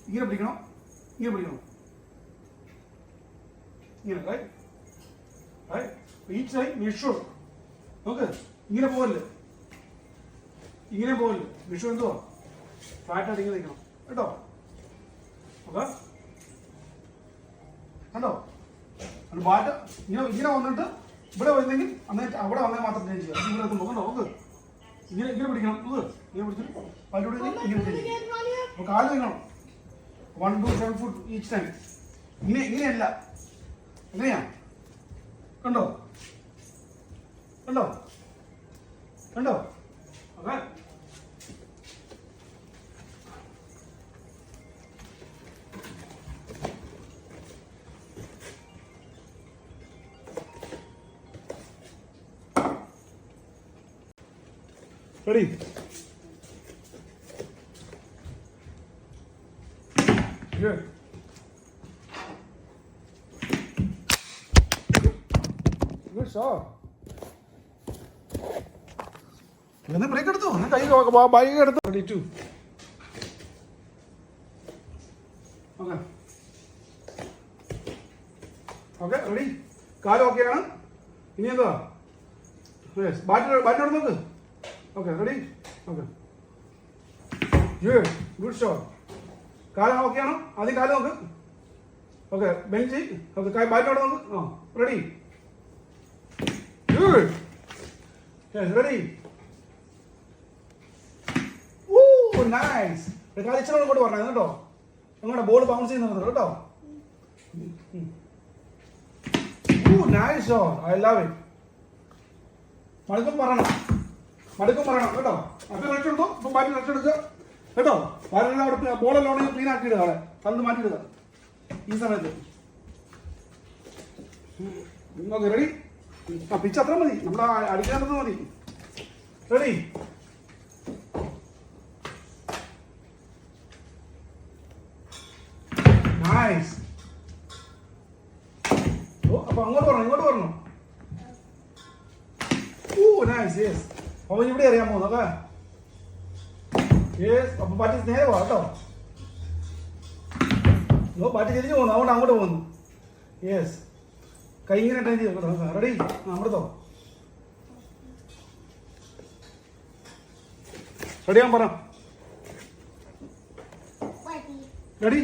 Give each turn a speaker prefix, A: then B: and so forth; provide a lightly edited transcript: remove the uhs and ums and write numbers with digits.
A: ഇങ്ങനെ പിടിക്കണം, ഇങ്ങനെ പിടിക്കണം, ഇങ്ങനെ റൈറ്റ് റൈറ്റ്. ഈച്ച് സൈഡ് വിഷു നോക്ക്, ഇങ്ങനെ പോകല്ലേ, ഇങ്ങനെ പോകല്ലേ. വിഷു എന്തുവാ ഫ്ലാറ്റായിട്ട് ഇങ്ങനെ നിൽക്കണം കേട്ടോ. ഓക്കെ കണ്ടോ? ബാറ്റ് ഇങ്ങനെ വന്നിട്ട് ഇവിടെ വരുന്നെങ്കിൽ അന്നേരം അവിടെ വന്നാൽ മാത്രം ചേഞ്ച് ചെയ്യാം. ഇവിടെ എത്തുമ്പോൾ കണ്ടോ നോക്ക്, ഇങ്ങനെ ഇങ്ങനെ പിടിക്കണം. നോക്ക് ഇങ്ങനെ പിടിച്ചിട്ട് പല്ലൂടെ ഇങ്ങനെ അപ്പോൾ കാല് നിൽക്കണം. 1 to 7 foot ഈച്ച് ടൈം. ഇങ്ങനെയല്ല, എങ്ങനെയാ? കണ്ടോ കണ്ടോ കണ്ടോ? Okay ready? Good. Good shot. ഇന്ന് ബ്രേക്ക് എടുത്തു, കൈ ബൈക്ക് എടുത്തു. Ready to. Okay okay ready. കാല് ഓക്കെയാണ്. ഇനി എന്താ? ബാറ്റിനോട് നോക്ക്. Okay ready. Okay good shot. കാലം ഓക്കെയാണോ? ആദ്യം കാലം നോക്ക്. Okay bench. ഓക്കെ ബാറ്റിനോട് നോക്ക്. ആ റെഡി. ഗുഡ്. റെഡി. നൈസ്. കളിച്ചോളം ഇങ്ങോട്ട് പറഞ്ഞത് കേട്ടോ. അങ്ങോട്ട് ബോൾ ബൗൺസ് ചെയ്യുന്നത് കേട്ടോ. Nice shot. I love it. മടുക്കും പറയണം കേട്ടോ. അപ്പം റെസ്റ്റ് എടുത്തോ. ഇപ്പം ബാറ്റിൽ റെസ്റ്റ് എടുക്കുക കേട്ടോ. ബാറ്റെല്ലാം അവിടെ ബോളെല്ലാം ഉണ്ടെങ്കിൽ ക്ലീൻ ആക്കി ഇടുക. അവിടെ പന്ത് മാറ്റിയിടുക ഈ സമയത്ത്. Okay ready. ആ പിച്ച് അത്ര മതി, നമ്മുടെ അടിക്കാനത് മതി. റെഡി. നൈസ്. ഓ അപ്പൊ അങ്ങോട്ട് പറഞ്ഞു. നൈസ്. യെസ്. അപ്പൊ ഇവിടെ അറിയാൻ പോകുന്നു. Okay yes. അപ്പൊ ബാറ്റ് നേരെ പോവാ കേട്ടോ. ബാറ്റ് തിരിഞ്ഞു പോകുന്നു, അതുകൊണ്ട് അങ്ങോട്ട് പോകുന്നു. യെസ്. കൈ ഇങ്ങനെ ടൈം ചെയ്തു കേട്ടോ. റെഡി. അമൃതോ റെഡിയാൻ പറ. റെഡി.